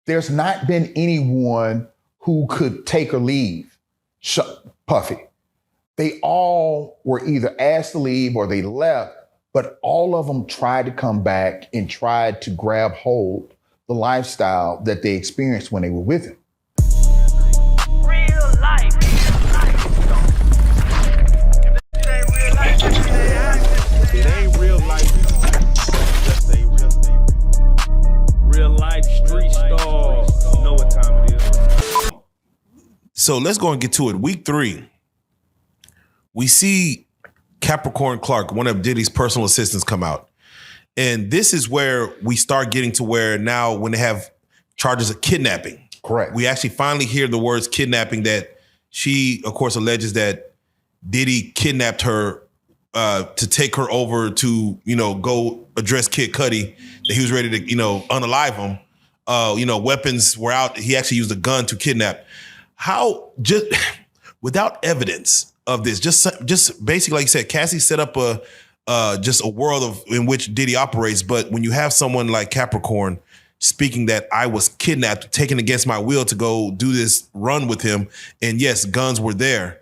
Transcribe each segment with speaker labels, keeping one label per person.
Speaker 1: there's not been anyone who could take or leave Puffy. They all were either asked to leave or they left, but all of them tried to come back and tried to grab hold the lifestyle that they experienced when they were with him.
Speaker 2: Real life.
Speaker 3: It ain't real life. Just ain't real. Real life street stars. You know what time it is.
Speaker 4: So let's go and get to it. Week 3, we see Capricorn Clark, one of Diddy's personal assistants, come out. And this is where we start getting to where now when they have charges of kidnapping.
Speaker 1: Correct.
Speaker 4: We actually finally hear the words kidnapping, that she, of course, alleges that Diddy kidnapped her to take her over to, go address Kid Cudi, that he was ready to, unalive him. Weapons were out. He actually used a gun to kidnap. How, just without evidence of this, just basically, like you said, Cassie set up just a world in which Diddy operates. But when you have someone like Capricorn speaking that I was kidnapped, taken against my will to go do this run with him, and yes, guns were there,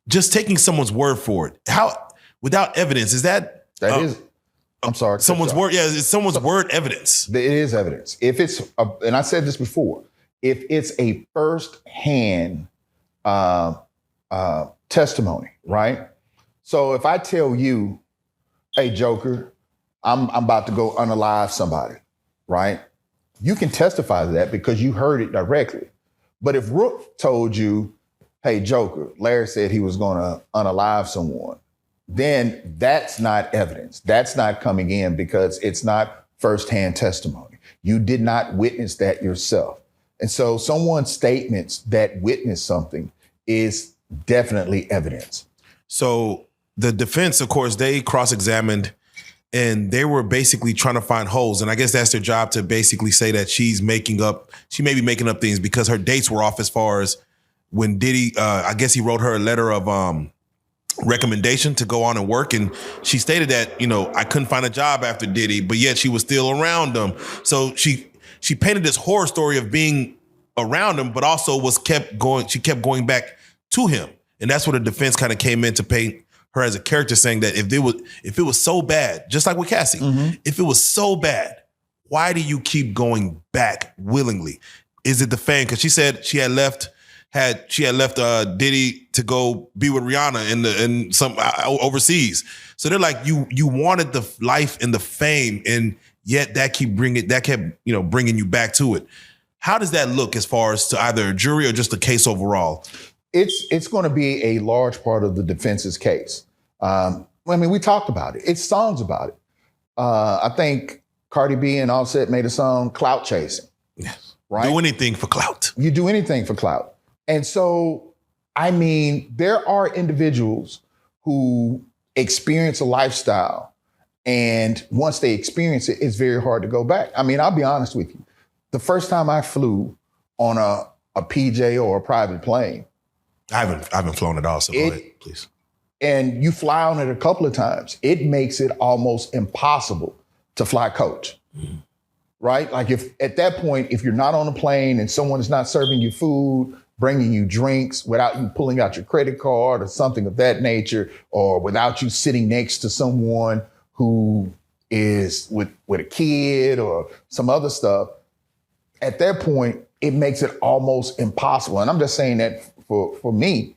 Speaker 4: just taking someone's word for it. How, without evidence, is that
Speaker 1: I'm sorry.
Speaker 4: Someone's word. Yeah, it's someone's word evidence.
Speaker 1: It is evidence. If it's, and I said this before, if it's a first-hand testimony, right? So if I tell you, hey, Joker, I'm about to go unalive somebody, right? You can testify to that because you heard it directly. But if Rook told you, hey, Joker, Larry said he was going to unalive someone, then that's not evidence. That's not coming in because it's not firsthand testimony. You did not witness that yourself. And so someone's statements that witnessed something is definitely evidence. So
Speaker 4: the defense, of course, they cross-examined and they were basically trying to find holes. And I guess that's their job, to basically say that she may be making up things because her dates were off, as far as when Diddy, I guess he wrote her a letter of recommendation to go on and work. And she stated that, I couldn't find a job after Diddy, but yet she was still around him. So she painted this horror story of being around him, but also she kept going back to him. And that's where the defense kind of came in to paint her as a character, saying that if it was so bad, just like with Cassie, if it was so bad, why do you keep going back willingly? Is it the fame? Because she said she had left Diddy to go be with Rihanna in some overseas. So they're like, you wanted the life and the fame, and yet that kept bringing you back to it. How does that look as far as to either a jury or just the case overall?
Speaker 1: It's going to be a large part of the defense's case. We talked about it. It's songs about it. I think Cardi B and Offset made a song, Clout Chasing.
Speaker 4: Yes.
Speaker 1: Right?
Speaker 4: Do anything for clout.
Speaker 1: You do anything for clout. And so, there are individuals who experience a lifestyle, and once they experience it, it's very hard to go back. I'll be honest with you. The first time I flew on a PJ or a private plane,
Speaker 4: I haven't flown at all, so go ahead, please.
Speaker 1: And you fly on it a couple of times, it makes it almost impossible to fly coach, right? Like if at that point, if you're not on a plane and someone is not serving you food, bringing you drinks without you pulling out your credit card or something of that nature, or without you sitting next to someone who is with a kid or some other stuff, at that point, it makes it almost impossible. And I'm just saying that for me,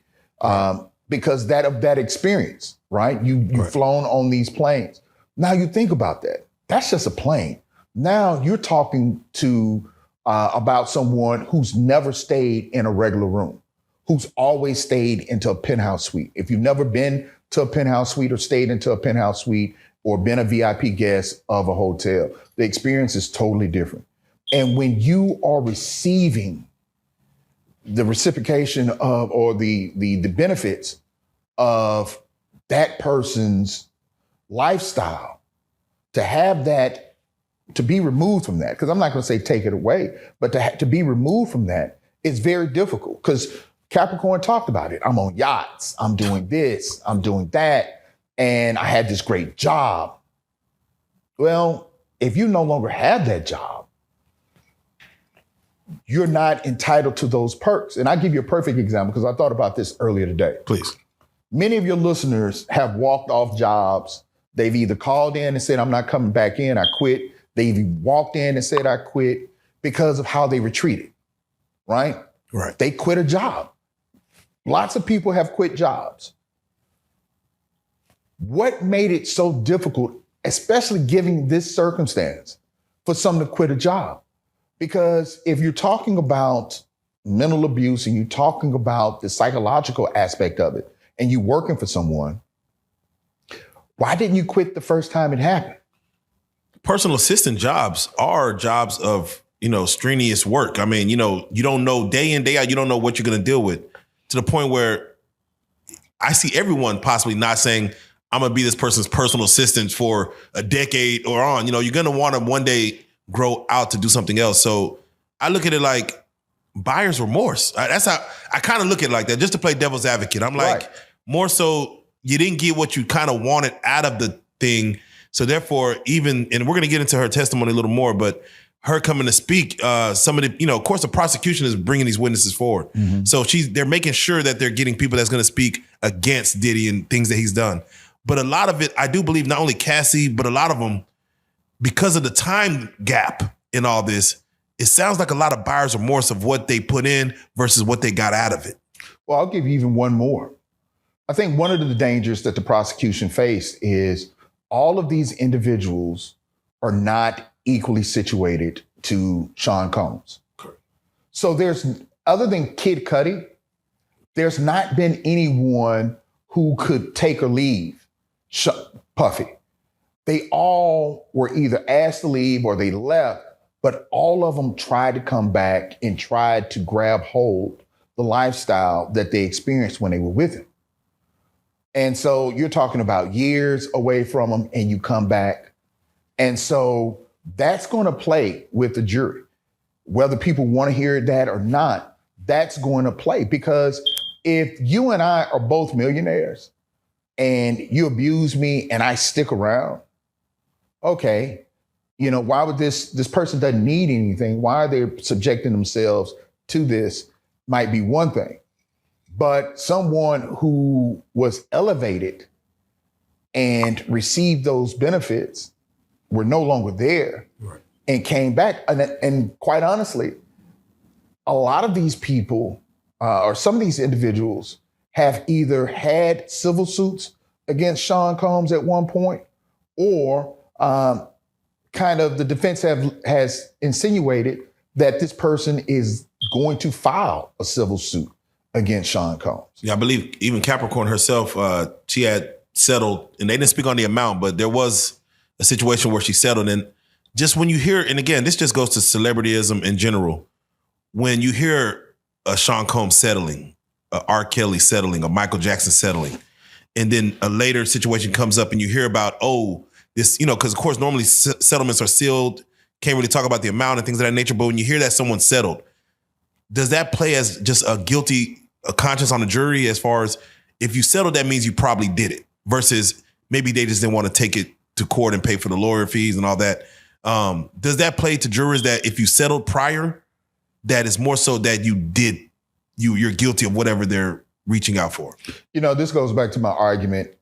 Speaker 1: because of that experience, right? You've
Speaker 4: Right.
Speaker 1: flown on these planes. Now you think about that. That's just a plane. Now you're talking about someone who's never stayed in a regular room, who's always stayed into a penthouse suite. If you've never been to a penthouse suite or stayed into a penthouse suite or been a VIP guest of a hotel, the experience is totally different. And when you are receiving the reciprocation of, or the benefits of that person's lifestyle, to have that, to be removed from that, because I'm not going to say take it away, but to be removed from that is very difficult, because Capricorn talked about it. I'm on yachts, I'm doing this, I'm doing that, and I had this great job. Well, if you no longer have that job, you're not entitled to those perks. And I'll give you a perfect example because I thought about this earlier today.
Speaker 4: Please.
Speaker 1: Many of your listeners have walked off jobs. They've either called in and said, I'm not coming back in, I quit. They've walked in and said, I quit because of how they were treated, right?
Speaker 4: Right.
Speaker 1: They quit a job. Lots of people have quit jobs. What made it so difficult, especially given this circumstance, for someone to quit a job? Because if you're talking about mental abuse and you're talking about the psychological aspect of it, and you're working for someone, why didn't you quit the first time it happened?
Speaker 4: Personal assistant jobs are jobs of, strenuous work. I mean, you don't know day in, day out, you don't know what you're going to deal with, to the point where I see everyone possibly not saying, I'm going to be this person's personal assistant for a decade or on. You're going to want to one day grow out to do something else. So I look at it like buyer's remorse. That's how I kind of look at it like that, just to play devil's advocate. I'm like,
Speaker 1: Right. More
Speaker 4: so you didn't get what you kind of wanted out of the thing. So therefore, and we're going to get into her testimony a little more, but her coming to speak, some of the, of course, the prosecution is bringing these witnesses forward. Mm-hmm. So they're making sure that they're getting people that's going to speak against Diddy and things that he's done. But a lot of it, I do believe not only Cassie, but a lot of them, because of the time gap in all this, it sounds like a lot of buyer's remorse of what they put in versus what they got out of it.
Speaker 1: Well, I'll give you even one more. I think one of the dangers that the prosecution faced is all of these individuals are not equally situated to Sean Combs.
Speaker 4: Correct.
Speaker 1: So other than Kid Cudi, there's not been anyone who could take or leave Puffy. They all were either asked to leave or they left, but all of them tried to come back and tried to grab hold the lifestyle that they experienced when they were with him. And so you're talking about years away from them and you come back. And so that's going to play with the jury. Whether people want to hear that or not, that's going to play. Because if you and I are both millionaires and you abuse me and I stick around, okay, why would this person doesn't need anything? Why are they subjecting themselves to this? Might be one thing. But someone who was elevated and received those benefits were no longer there, right, and came back. And quite honestly, a lot of these people or some of these individuals have either had civil suits against Sean Combs at one point, or kind of the defense has insinuated that this person is going to file a civil suit against Sean Combs.
Speaker 4: Yeah, I believe even Capricorn herself, she had settled, and they didn't speak on the amount, but there was a situation where she settled. And just when you hear, and again, this just goes to celebrityism in general, when you hear a Sean Combs settling, a R. Kelly settling, a Michael Jackson settling, and then a later situation comes up and you hear about, this, because of course normally settlements are sealed, can't really talk about the amount and things of that nature, but when you hear that someone settled, does that play as just a guilty conscience on the jury, as far as if you settled, that means you probably did it, versus maybe they just didn't want to take it to court and pay for the lawyer fees and all that? Does that play to jurors that if you settled prior, that is more so that you're guilty of whatever they're reaching out for?
Speaker 1: This goes back to my argument,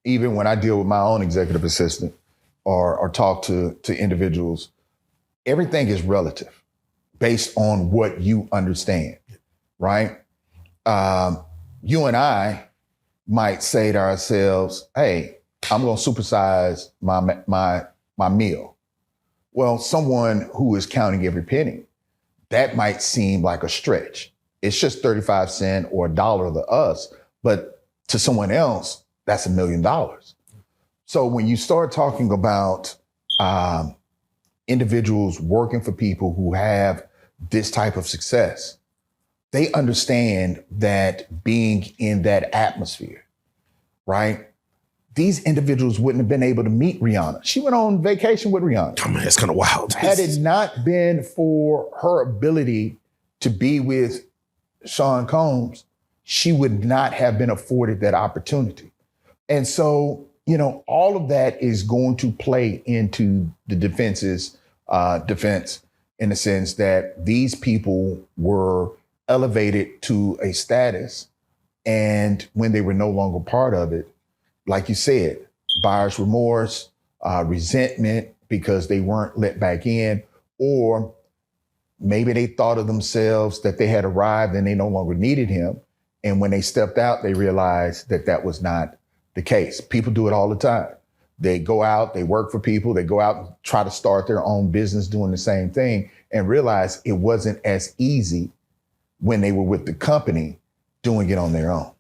Speaker 1: even when I deal with my own executive assistant or talk to individuals, everything is relative based on what you understand, right? You and I might say to ourselves, hey, I'm going to supersize my meal. Well, someone who is counting every penny, that might seem like a stretch. It's just 35 cents or $1 to us, but to someone else, that's $1 million. So when you start talking about individuals working for people who have this type of success, they understand that being in that atmosphere, right? These individuals wouldn't have been able to meet Rihanna. She went on vacation with Rihanna.
Speaker 4: Oh man, it's kind of wild.
Speaker 1: Had it not been for her ability to be with Sean Combs, she would not have been afforded that opportunity. And so, all of that is going to play into the defense's defense in the sense that these people were elevated to a status, and when they were no longer part of it, like you said, buyer's remorse, resentment because they weren't let back in, or maybe they thought of themselves that they had arrived and they no longer needed him. And when they stepped out, they realized that that was not the case. People do it all the time. They go out, they work for people, they go out and try to start their own business doing the same thing and realize it wasn't as easy when they were with the company doing it on their own.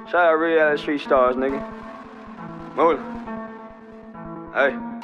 Speaker 5: Shout out RealLyfe Street Starz, nigga. Move it. Hey.